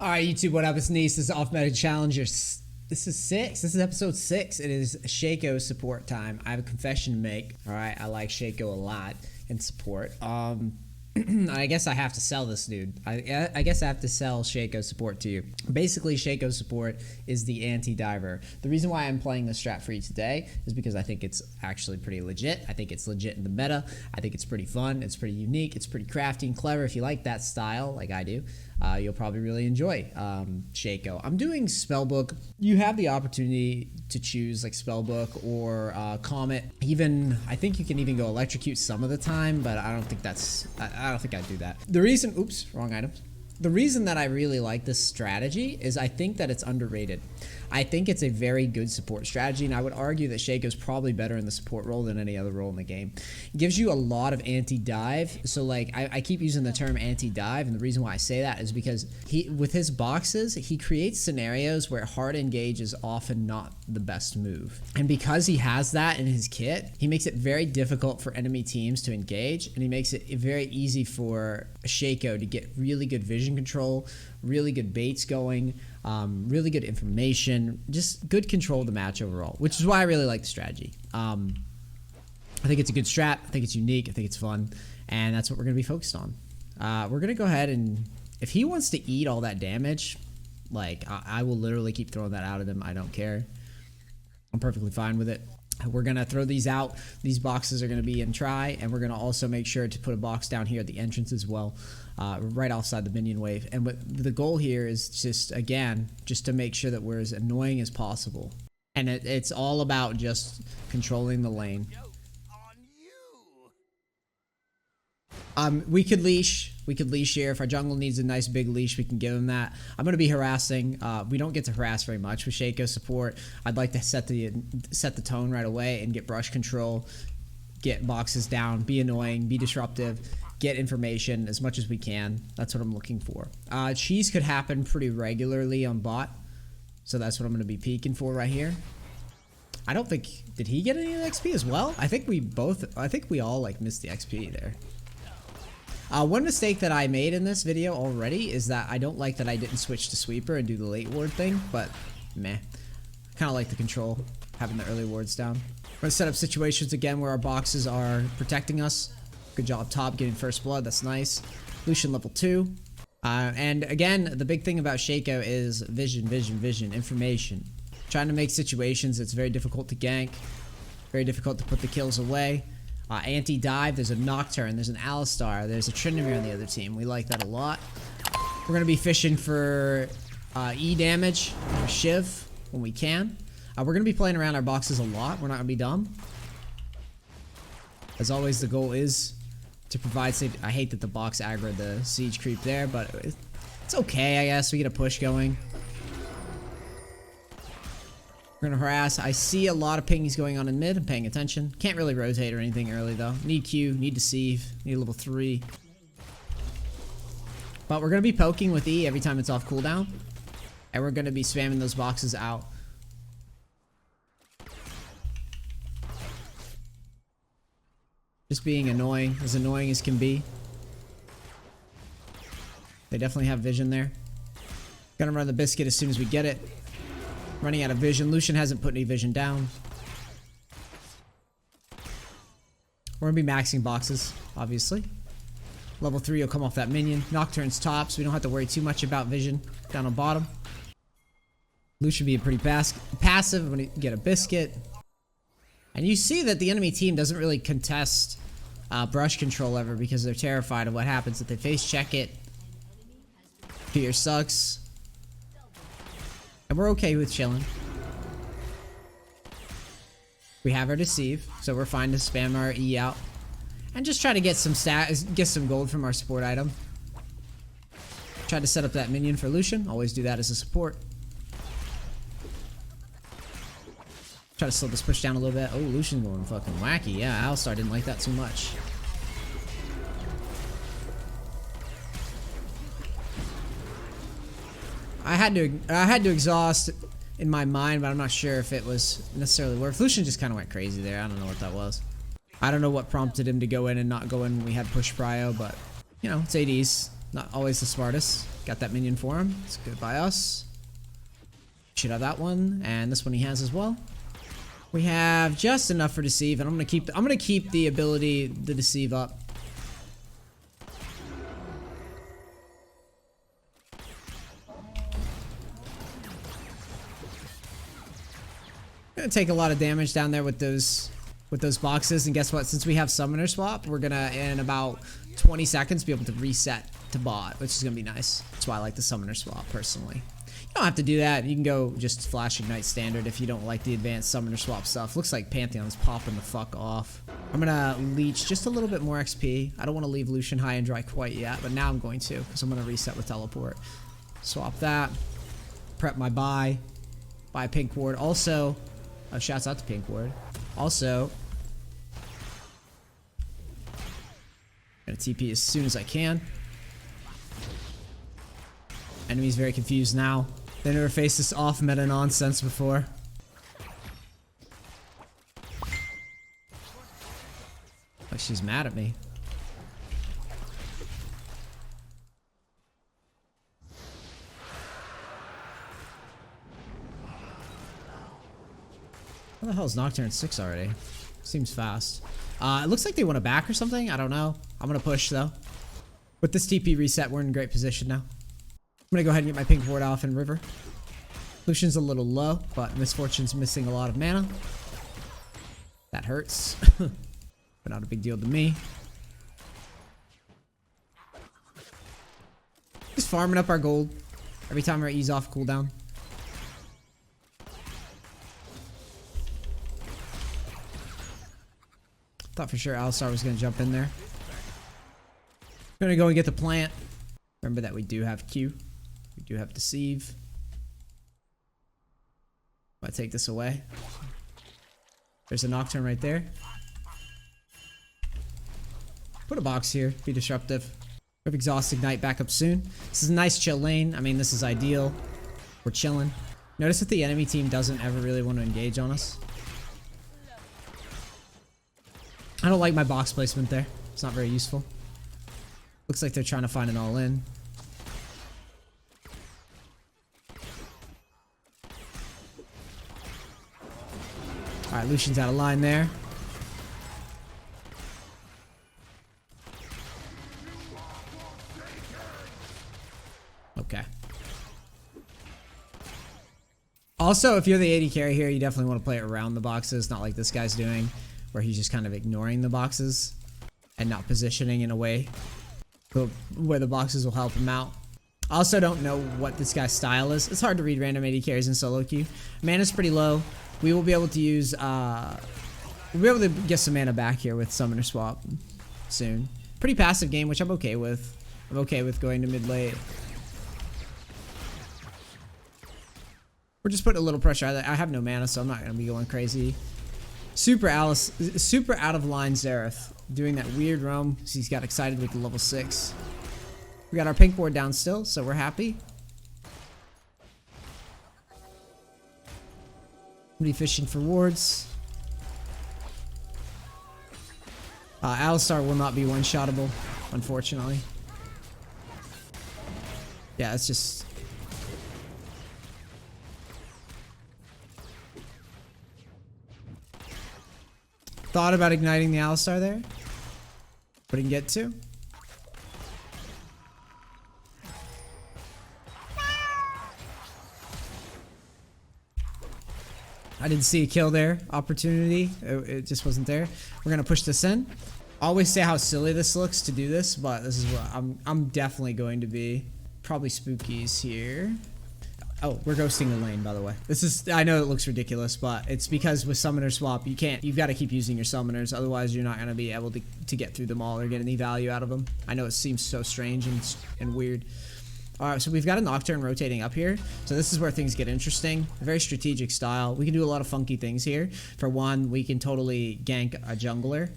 All right, YouTube, what up? It's Neace. This is Off Meta Challenger. This is 6. This is episode 6. It is Shaco support time. I have a confession to make. All right, I like Shaco a lot in support. I guess I have to sell this dude. I guess I have to sell Shaco support to you. Basically, Shaco support is the anti-diver. The reason why I'm playing this strat for you today is because I think it's actually pretty legit. I think it's legit in the meta. I think it's pretty fun. It's pretty unique. It's pretty crafty and clever. If you like that style, like I do, you'll probably really enjoy Shaco. I'm doing Spellbook. You have the opportunity to choose like Spellbook or Comet. Even I think you can even go Electrocute some of the time, but I don't think that's. I don't think I'd do that. The reason, oops, wrong items. The reason that I really like this strategy is I think that it's underrated. I think it's a very good support strategy, and I would argue that Shaco's probably better in the support role than any other role in the game. It gives you a lot of anti-dive, so like I keep using the term anti-dive, and the reason why I say that is because with his boxes, he creates scenarios where hard engage is often not the best move. And because he has that in his kit, he makes it very difficult for enemy teams to engage, and he makes it very easy for Shaco to get really good vision control, really good baits going, really good information, just good control of the match overall, which is why I really like the strategy. I think it's a good strat. I think it's unique. I think it's fun, and that's what we're going to be focused on. We're going to go ahead and, if he wants to eat all that damage, like I will literally keep throwing that out at him. I don't care. I'm perfectly fine with it. We're going to throw these out. These boxes are going to be in try, and we're going to also make sure to put a box down here at the entrance as well, right offside the minion wave. And the goal here is just, again, just to make sure that we're as annoying as possible. And it's all about just controlling the lane. We could leash here. If our jungle needs a nice big leash, we can give him that. I'm going to be harassing. We don't get to harass very much with Shaco support. I'd like to set the tone right away and get brush control, get boxes down, be annoying, be disruptive, get information as much as we can. That's what I'm looking for. Cheese could happen pretty regularly on bot, so that's what I'm going to be peeking for right here. I don't think, did he get any XP as well? I think we all like missed the XP there. One mistake that I made in this video already is that I don't like that I didn't switch to sweeper and do the late ward thing, but meh. Kind of like the control, having the early wards down. We're going to set up situations again where our boxes are protecting us. Good job top, getting first blood, that's nice. Lucian level 2. And again, the big thing about Shaco is vision, information. Trying to make situations that's very difficult to gank, very difficult to put the kills away. Anti-dive, there's a Nocturne, there's an Alistar, there's a Tryndamere on the other team. We like that a lot. We're going to be fishing for E damage or Shiv when we can. We're going to be playing around our boxes a lot. We're not going to be dumb. As always, the goal is to provide safety. I hate that the box aggroed the siege creep there, but it's okay, I guess. We get a push going. We're gonna harass. I see a lot of pings going on in mid. I'm paying attention. Can't really rotate or anything early though. Need Q, need Deceive, need level 3. But we're gonna be poking with E every time it's off cooldown. And we're gonna be spamming those boxes out. Just being annoying as can be. They definitely have vision there. Gonna run the biscuit as soon as we get it. Running out of vision. Lucian hasn't put any vision down. We're going to be maxing boxes, obviously. Level 3 will come off that minion. Nocturne's top, so we don't have to worry too much about vision down on bottom. Lucian being pretty passive when you get a biscuit. And you see that the enemy team doesn't really contest brush control ever because they're terrified of what happens if they face check it. Fear sucks. And we're okay with chilling. We have our Deceive, so we're fine to spam our E out. And just try to get some gold from our support item. Try to set up that minion for Lucian. Always do that as a support. Try to slow this push down a little bit. Oh, Lucian going fucking wacky. Yeah, Alistar didn't like that too much. I had to exhaust in my mind, but I'm not sure if it was necessarily worth. Lucian just kind of went crazy there. I don't know what that was. I don't know what prompted him to go in and not go in when we had push prio, but you know, it's ADs. Not always the smartest. Got that minion for him. It's good by us. Should have that one, and this one he has as well. We have just enough for deceive, and I'm gonna keep the ability to deceive up. Gonna take a lot of damage down there with those boxes, and guess what? Since we have summoner swap, we're gonna in about 20 seconds be able to reset to bot, which is gonna be nice. That's why I like the summoner swap personally. You don't have to do that. You can go just flash ignite standard if you don't like the advanced summoner swap stuff. Looks like Pantheon's popping the fuck off. I'm gonna leech just a little bit more XP. I don't want to leave Lucian high and dry quite yet, but now I'm going to, because I'm gonna reset with teleport. Swap that. Prep my buy pink ward. Also, shouts out to pink ward. Also, gonna TP as soon as I can. Enemy's very confused now. They never faced this off meta nonsense before. Like she's mad at me. How the hell is Nocturne 6 already? Seems fast. It looks like they want to back or something. I don't know. I'm gonna push though. With this TP reset, we're in great position now. I'm gonna go ahead and get my pink ward off in river. Lucian's a little low, but Misfortune's missing a lot of mana. That hurts. But not a big deal to me. Just farming up our gold every time our E's off cooldown. Thought for sure Alistar was gonna jump in there. Gonna go and get the plant. Remember that we do have Q. We do have deceive. I'm gonna take this away. There's a Nocturne right there. Put a box here. Be disruptive. We have Exhaust Ignite back up soon. This is a nice chill lane. I mean, this is ideal. We're chilling. Notice that the enemy team doesn't ever really want to engage on us. I don't like my box placement there. It's not very useful. Looks like they're trying to find an all-in. Alright, Lucian's out of line there. Okay. Also, if you're the AD carry here, you definitely want to play around the boxes, not like this guy's doing, where he's just kind of ignoring the boxes and not positioning in a way where the boxes will help him out. I also don't know what this guy's style is. It's hard to read random AD carries in solo queue. Mana's pretty low. We will be able to use, we'll be able to get some mana back here with Summoner Swap soon. Pretty passive game, which I'm okay with. I'm okay with going to mid late. We're just putting a little pressure. I have no mana, so I'm not going to be going crazy. Super out of line Xerath. Doing that weird roam. So he's got excited with the level 6. We got our pink board down still, so we're happy. Be fishing for wards. Alistar will not be one-shottable, unfortunately. Yeah, it's just... Thought about igniting the Alistar there. But didn't get to. I didn't see a kill there. Opportunity. It just wasn't there. We're going to push this in. Always say how silly this looks to do this, but this is what I'm definitely going to be. Probably spookies here. Oh, we're ghosting the lane, by the way. This is, I know it looks ridiculous, but it's because with Summoner Swap, you've got to keep using your summoners. Otherwise, you're not going to be able to get through them all or get any value out of them. I know it seems so strange and weird. Alright, so we've got a Nocturne rotating up here. So this is where things get interesting. A very strategic style. We can do a lot of funky things here. For one, we can totally gank a jungler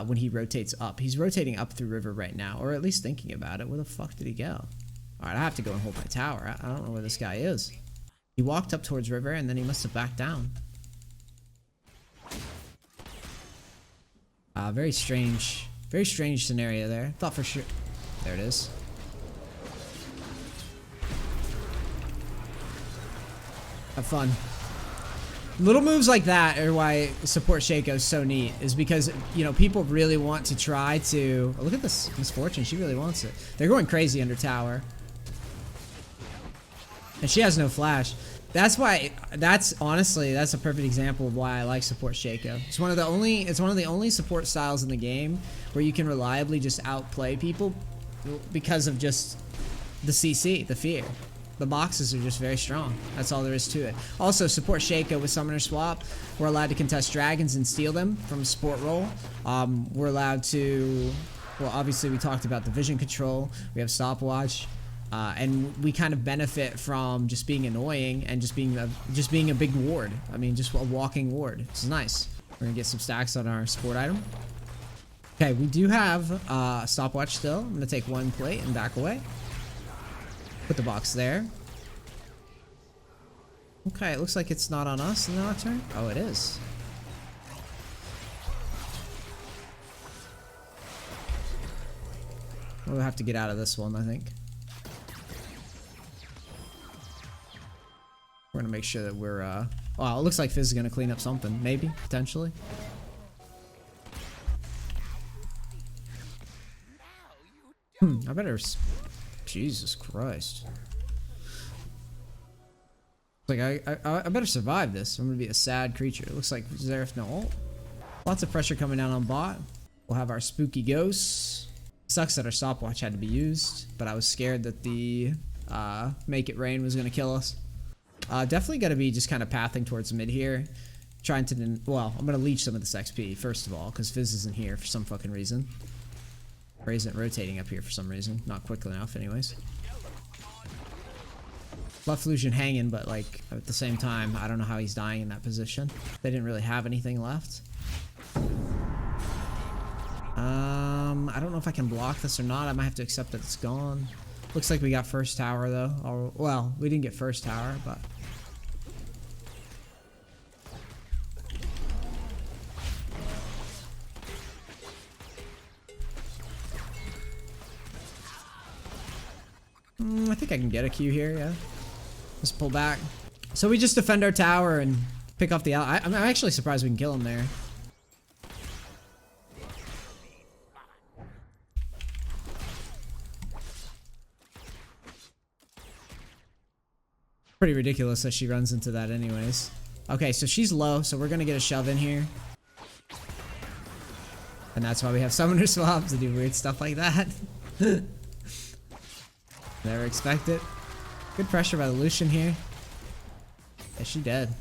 when he rotates up. He's rotating up through river right now, or at least thinking about it. Where the fuck did he go? Alright, I have to go and hold my tower. I don't know where this guy is. He walked up towards river, and then he must have backed down. Very strange scenario there. Thought for sure... There it is. Have fun. Little moves like that are why support Shaco is so neat, is because, you know, people really want to try to... Oh, look at this Misfortune. She really wants it. They're going crazy under tower. And she has no flash. That's why, honestly, that's a perfect example of why I like support Shaco. It's one of the only support styles in the game where you can reliably just outplay people because of just the CC, the fear. The boxes are just very strong. That's all there is to it. Also, support Shaco with Summoner Swap. We're allowed to contest dragons and steal them from a support role. We're allowed to... Well, obviously, we talked about the vision control. We have stopwatch. And we kind of benefit from just being annoying and just being a big ward. I mean, just a walking ward. It's nice. We're going to get some stacks on our support item. Okay, we do have stopwatch still. I'm going to take one plate and back away. Put the box there. Okay, it looks like it's not on us in the nocturne. Oh, it is. We'll have to get out of this one, I think. We're gonna make sure that we're, oh, it looks like Fizz is gonna clean up something. Maybe, potentially. I better... Jesus Christ. Like, I better survive this. I'm gonna be a sad creature. It looks like Xerath no ult. Lots of pressure coming down on bot. We'll have our spooky ghosts. Sucks that our stopwatch had to be used, but I was scared that the Make It Rain was gonna kill us. Definitely gotta be just kind of pathing towards mid here. Trying to, well, I'm gonna leech some of this XP, first of all, because Fizz isn't here for some fucking reason. Or isn't rotating up here for some reason. Not quickly enough, anyways. Left Lucian hanging, but, like, at the same time, I don't know how he's dying in that position. They didn't really have anything left. I don't know if I can block this or not. I might have to accept that it's gone. Looks like we got first tower, though. Or, well, we didn't get first tower, but... I think I can get a Q here, yeah. Let's pull back. So we just defend our tower and pick off the I'm actually surprised we can kill him there. Pretty ridiculous that she runs into that anyways. Okay, so she's low, so we're gonna get a shove in here. And that's why we have Summoner Swap to do weird stuff like that. Never expect it. Good pressure by the Lucian here. Is she dead?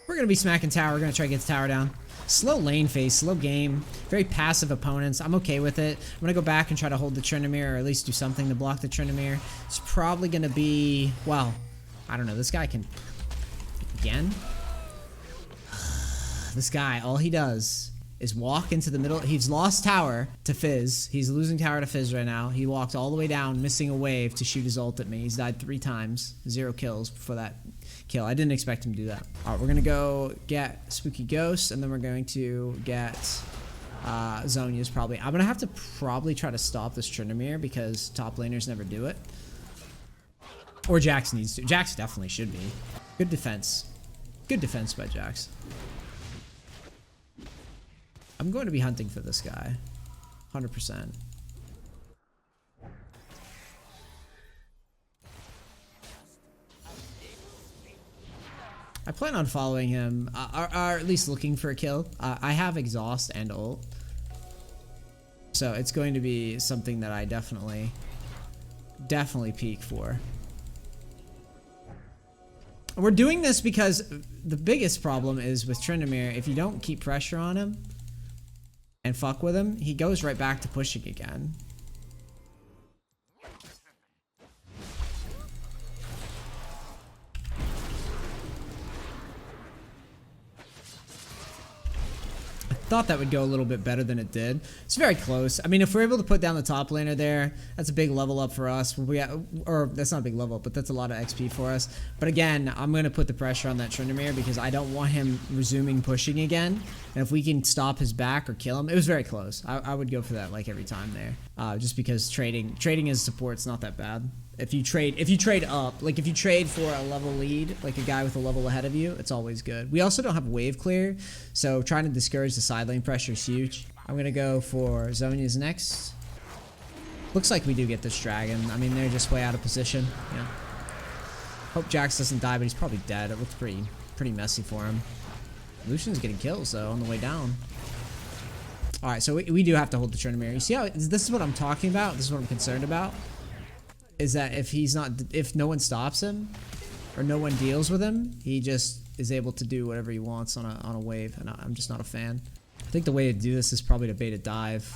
We're gonna be smacking tower. We're gonna try to get the tower down. Slow lane phase, slow game. Very passive opponents. I'm okay with it. I'm gonna go back and try to hold the Tryndamere, or at least do something to block the Tryndamere. It's probably gonna be, well, I don't know. This guy can... Again? This guy, all he does is walk into the middle. He's lost tower to Fizz. He's losing tower to Fizz right now. He walked all the way down, missing a wave to shoot his ult at me. He's died 3 times. 0 kills before that kill. I didn't expect him to do that. All right, we're going to go get Spooky Ghost, and then we're going to get Zhonya's probably. I'm going to have to probably try to stop this Tryndamere because top laners never do it. Or Jax needs to. Jax definitely should be. Good defense. Good defense by Jax. I'm going to be hunting for this guy. 100%. I plan on following him, or at least looking for a kill. I have exhaust and ult. So it's going to be something that I definitely peek for. We're doing this because the biggest problem is with Tryndamere, if you don't keep pressure on him, and fuck with him, he goes right back to pushing again. I thought that would go a little bit better than it did. It's very close. I mean, if we're able to put down the top laner there, that's a big level up for us. Or that's not a big level up, but that's a lot of XP for us. But again, I'm going to put the pressure on that Tryndamere because I don't want him resuming pushing again. And if we can stop his back or kill him, it was very close. I would go for that like every time there. Just because trading as support's not that bad. If you trade up, like if you trade for a level lead, like a guy with a level ahead of you, it's always good. We also don't have wave clear, so trying to discourage the side lane pressure is huge. I'm gonna go for Zhonya's next. Looks like we do get this dragon. I mean, they're just way out of position. Yeah. Hope Jax doesn't die, but he's probably dead. It looks pretty messy for him. Lucian's getting kills though on the way down. All right, so we do have to hold the Trinamir. You see how this is what I'm talking about? This is what I'm concerned about. Is that if no one stops him or no one deals with him, he just is able to do whatever he wants on a wave, and I'm just not a fan. I think the way to do this is probably to bait a dive.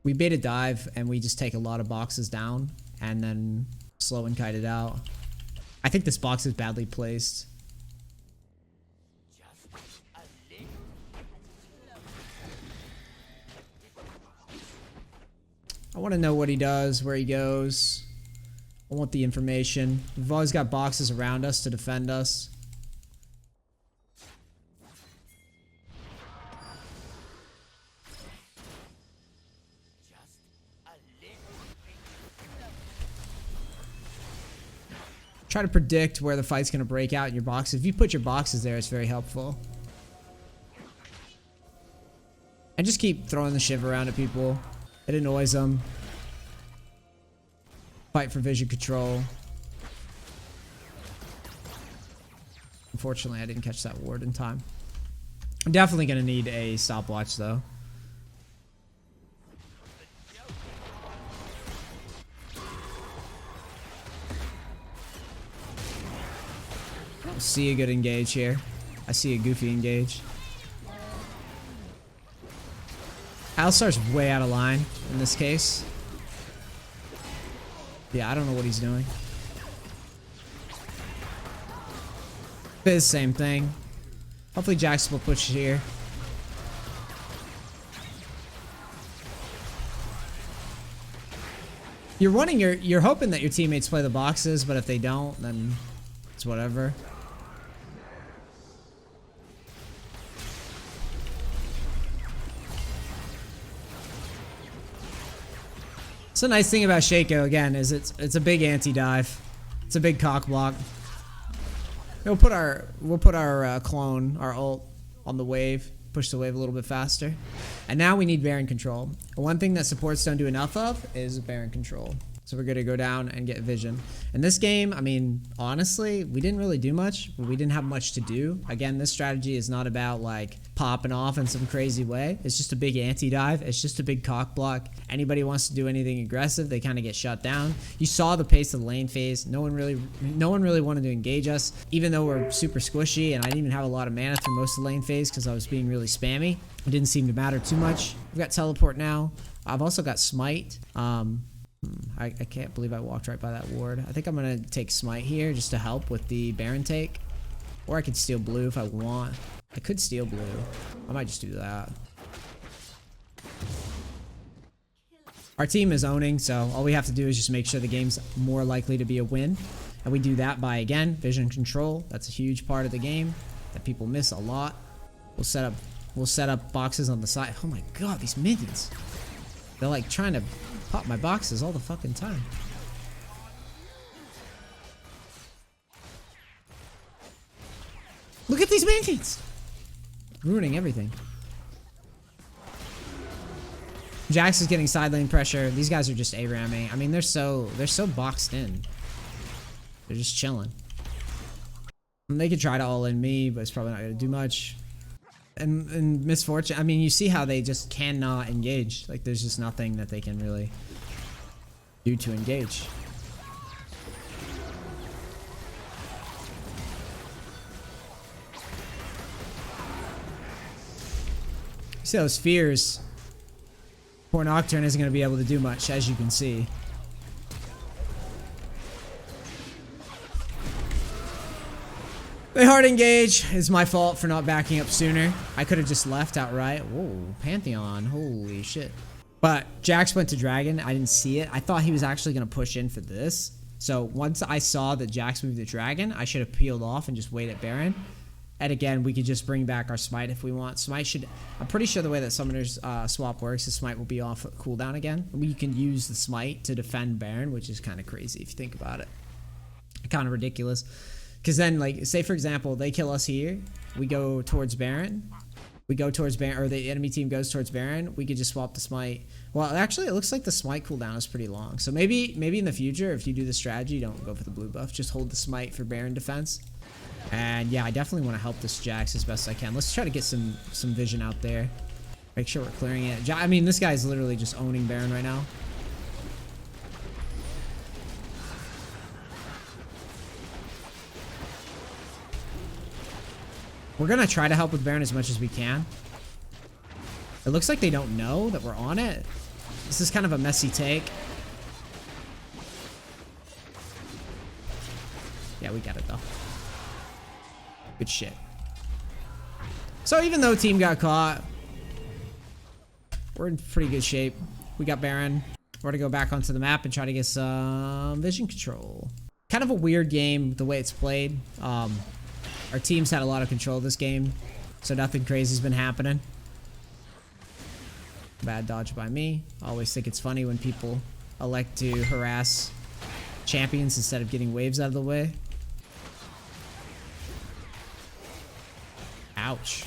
We bait a dive and we just take a lot of boxes down and then slow and kite it out. I think this box is badly placed. I want to know what he does, where he goes. I want the information. We've always got boxes around us to defend us. Try to predict where the fight's going to break out in your boxes. If you put your boxes there, it's very helpful. And just keep throwing the shiv around at people. It annoys them. Fight for vision control. Unfortunately, I didn't catch that ward in time. I'm definitely going to need a stopwatch, though. I don't see a good engage here. I see a goofy engage. Alistar's way out of line in this case. Yeah, I don't know what he's doing. Fizz, same thing. Hopefully Jax will push here. You're hoping that your teammates play the boxes, but if they don't, then it's whatever. So the nice thing about Shaco again is it's a big anti-dive. It's a big cock block. We'll put our clone, our ult, on the wave, push the wave a little bit faster. And now we need Baron control. One thing that supports don't do enough of is Baron control. So we're gonna go down and get vision. In this game, I mean, honestly, we didn't really do much, but we didn't have much to do. Again, this strategy is not about like popping off in some crazy way. It's just a big anti-dive. It's just a big cock block. Anybody wants to do anything aggressive, they kind of get shut down. You saw the pace of the lane phase. No one really wanted to engage us, even though we're super squishy, and I didn't even have a lot of mana through most of the lane phase because I was being really spammy. It didn't seem to matter too much. We've got teleport now. I've also got smite. I can't believe I walked right by that ward. I think I'm gonna take smite here just to help with the Baron take. Or I could steal blue if I want. I could steal blue. I might just do that. Our team is owning, so all we have to do is just make sure the game's more likely to be a win. And we do that by, again, vision control. That's a huge part of the game that people miss a lot. We'll set up boxes on the side. Oh my god, these minions. They're like trying to pop my boxes all the fucking time. Look at these minions! Ruining everything. Jax is getting side lane pressure. These guys are just A-ramming. I mean, they're so boxed in. They're just chilling. And they could try to all in me, but it's probably not gonna do much. And misfortune, I mean, you see how they just cannot engage. Like, there's just nothing that they can really do to engage. See those fears. Poor Nocturne isn't going to be able to do much, as you can see. They hard engage. It's my fault for not backing up sooner. I could have just left outright. Whoa, Pantheon. Holy shit. But Jax went to Dragon. I didn't see it. I thought he was actually going to push in for this. So once I saw that Jax moved to Dragon, I should have peeled off and just waited at Baron. And again, we could just bring back our smite if we want. Smite should, I'm pretty sure the way that summoners swap works is smite will be off cooldown again. We can use the smite to defend Baron, which is kind of crazy if you think about it. Kind of ridiculous. Because then, like, say for example, they kill us here. We go towards Baron. We go towards Baron, or the enemy team goes towards Baron. We could just swap the smite. Well, actually, it looks like the smite cooldown is pretty long. So maybe in the future, if you do the strategy, don't go for the blue buff. Just hold the smite for Baron defense. And yeah, I definitely want to help this Jax as best I can. Let's try to get some vision out there. Make sure we're clearing it. I mean, this guy's literally just owning Baron right now. We're going to try to help with Baron as much as we can. It looks like they don't know that we're on it. This is kind of a messy take. Yeah, we got it though. Good shit. So even though team got caught, we're in pretty good shape. We got Baron. We're going to go back onto the map and try to get some vision control. Kind of a weird game the way it's played. Our team's had a lot of control of this game, so nothing crazy's been happening. Bad dodge by me. Always think it's funny when people elect to harass champions instead of getting waves out of the way. Ouch.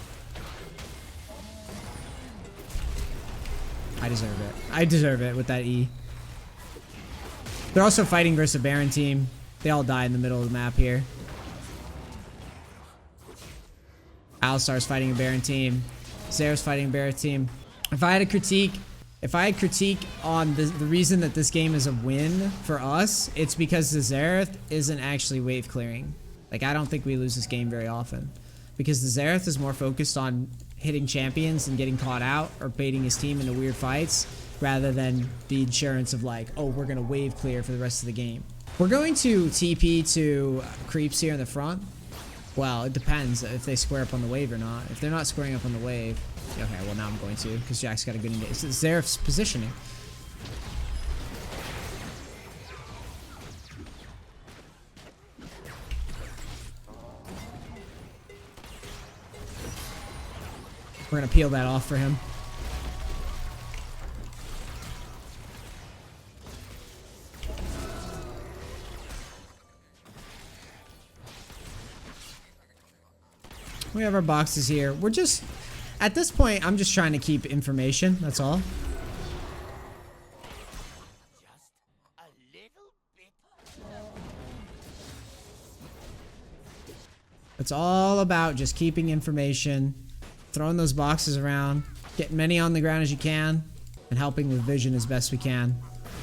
I deserve it. I deserve it with that E. They're also fighting versus a Baron team. They all die in the middle of the map here. Alistar's fighting a Baron team. Zera's fighting a Baron team. If I had critique on the reason that this game is a win for us, it's because the Xerath isn't actually wave clearing. Like, I don't think we lose this game very often. Because the Xerath is more focused on hitting champions and getting caught out or baiting his team into weird fights rather than the insurance of like, oh, we're going to wave clear for the rest of the game. We're going to TP to creeps here in the front. Well, it depends if they square up on the wave or not. If they're not squaring up on the wave, okay, well now I'm going to because Jack's got a good engage. It's Xerath's positioning. We're gonna peel that off for him. We have our boxes here. We're just, at this point, I'm just trying to keep information. That's all. It's all about just keeping information, throwing those boxes around, getting many on the ground as you can, and helping with vision as best we can.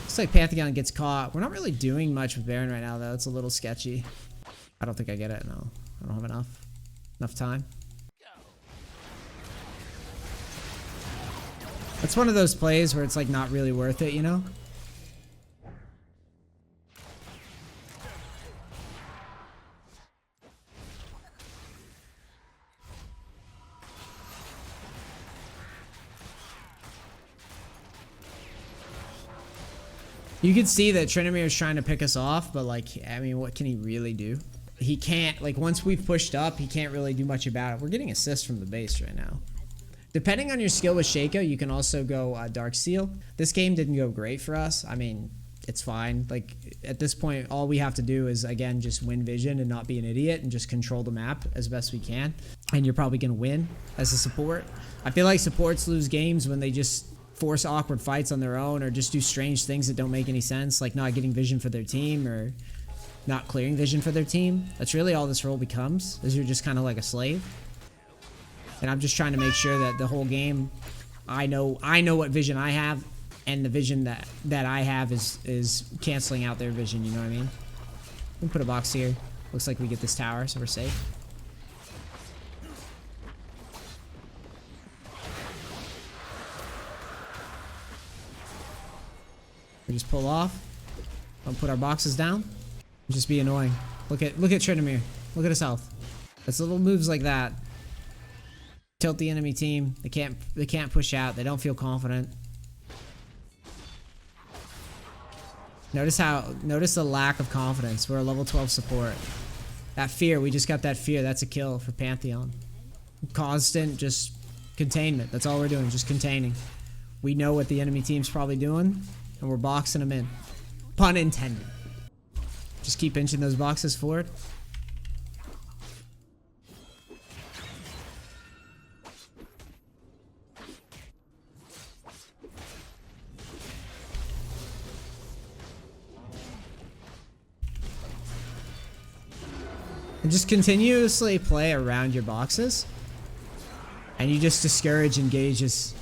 Looks like Pantheon gets caught. We're not really doing much with Baron right now, though. It's a little sketchy. I don't think I get it. No, I don't have enough time. It's one of those plays where it's like not really worth it, you know? You can see that Tryndamere is trying to pick us off, but like, I mean, what can he really do? He can't, like, once we've pushed up, he can't really do much about it. We're getting assists from the base right now. Depending on your skill with Shaco, you can also go Darksteel. This game didn't go great for us. I mean, it's fine. Like, at this point, all we have to do is, again, just win vision and not be an idiot and just control the map as best we can. And you're probably going to win as a support. I feel like supports lose games when they just force awkward fights on their own or just do strange things that don't make any sense, like not getting vision for their team or not clearing vision for their team. That's really all this role becomes, is you're just kind of like a slave. And I'm just trying to make sure that the whole game, I know what vision I have, and the vision that I have is canceling out their vision, you know what I mean? We can put a box here. Looks like we get this tower, so we're safe. We just pull off. Don't put our boxes down. Just be annoying. Look at Tryndamere. Look at his health. It's little moves like that. Tilt the enemy team. They can't push out. They don't feel confident. Notice the lack of confidence. We're a level 12 support. That fear, we just got that fear. That's a kill for Pantheon. Constant, just containment. That's all we're doing, just containing. We know what the enemy team's probably doing, and we're boxing them in. Pun intended. Just keep inching those boxes forward. And just continuously play around your boxes. And you just discourage engages.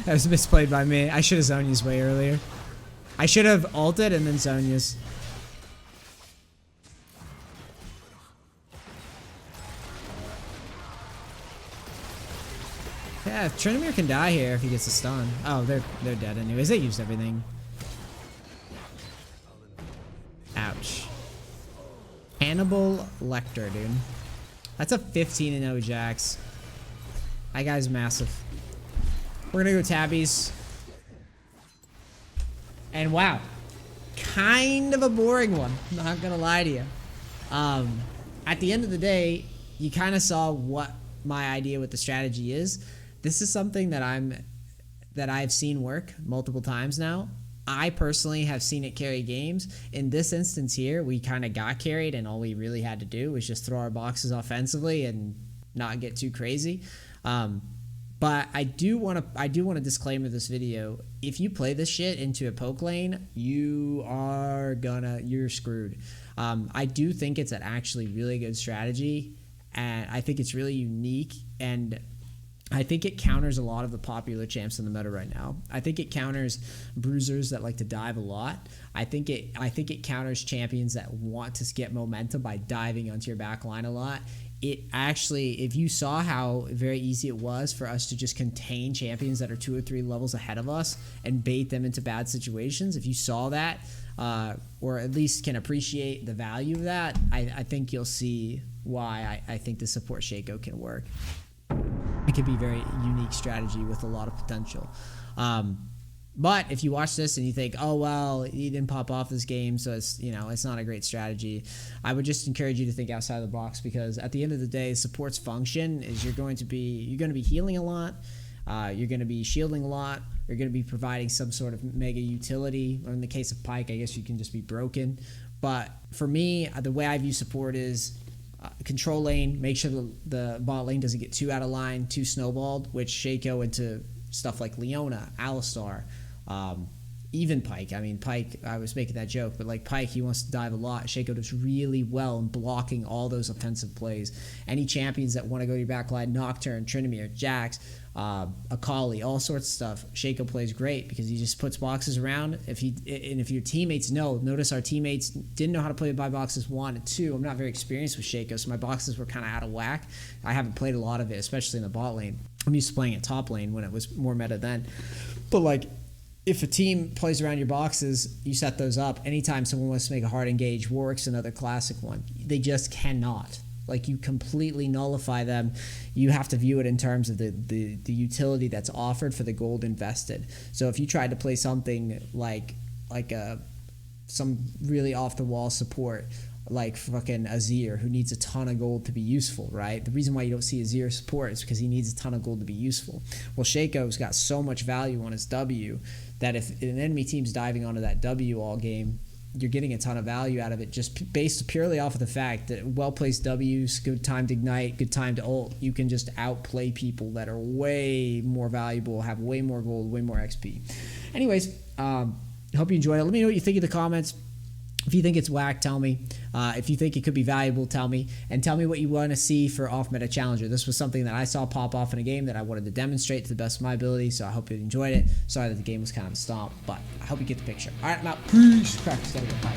That was misplayed by me. I should have Zonya's way earlier. I should have ulted and then Zonya's. Yeah, Trinamir can die here if he gets a stun. Oh, they're dead anyways. They used everything. Ouch. Hannibal Lecter, dude. That's a 15-0 Jax. That guy's massive. We're gonna go tabbies. And wow. Kind of a boring one. Not gonna lie to you. At the end of the day, you kind of saw what my idea with the strategy is. This is something that I've seen work multiple times now. I personally have seen it carry games. In this instance here, we kind of got carried, and all we really had to do was just throw our boxes offensively and not get too crazy. But I do want to disclaimer this video. If you play this shit into a poke lane, you're screwed. I do think it's an actually really good strategy, and I think it's really unique, and I think it counters a lot of the popular champs in the meta right now. I think it counters bruisers that like to dive a lot. I think it counters champions that want to get momentum by diving onto your back line a lot. It actually, if you saw how very easy it was for us to just contain champions that are 2 or 3 levels ahead of us and bait them into bad situations, if you saw that, or at least can appreciate the value of that, I think you'll see why I think the support Shaco can work. It could be a very unique strategy with a lot of potential. But if you watch this and you think, oh, well, he didn't pop off this game, so it's not a great strategy, I would just encourage you to think outside of the box, because at the end of the day, support's function is you're going to be healing a lot, you're going to be shielding a lot, you're going to be providing some sort of mega utility, or in the case of Pyke, I guess you can just be broken. But for me, the way I view support is control lane, make sure the bot lane doesn't get too out of line, too snowballed, which Shaco into stuff like Leona, Alistar, even Pyke. I mean, Pyke, I was making that joke, but like Pyke, he wants to dive a lot. Shaco does really well in blocking all those offensive plays. Any champions that want to go to your backline, Nocturne, Trinamir, Jax, Akali, all sorts of stuff, Shaco plays great because he just puts boxes around. If your teammates notice our teammates didn't know how to play by boxes 1 and 2. I'm not very experienced with Shaco, so my boxes were kind of out of whack. I haven't played a lot of it, especially in the bot lane. I'm used to playing at top lane when it was more meta then. But like, if a team plays around your boxes, you set those up. Anytime someone wants to make a hard engage, Warwick's another classic one. They just cannot. Like, you completely nullify them. You have to view it in terms of the utility that's offered for the gold invested. So if you tried to play something like some really off the wall support, like fucking Azir, who needs a ton of gold to be useful, right? The reason why you don't see Azir support is because he needs a ton of gold to be useful. Well, Shaco's got so much value on his W that if an enemy team's diving onto that W all game, you're getting a ton of value out of it just based purely off of the fact that well-placed W's, good time to ignite, good time to ult, you can just outplay people that are way more valuable, have way more gold, way more XP. Anyways, hope you enjoyed it. Let me know what you think in the comments. If you think it's whack, tell me. If you think it could be valuable, tell me. And tell me what you want to see for off-meta Challenger. This was something that I saw pop off in a game that I wanted to demonstrate to the best of my ability, so I hope you enjoyed it. Sorry that the game was kind of a stomp, but I hope you get the picture. All right, I'm out. Peace. Practice. Gotta go. Bye.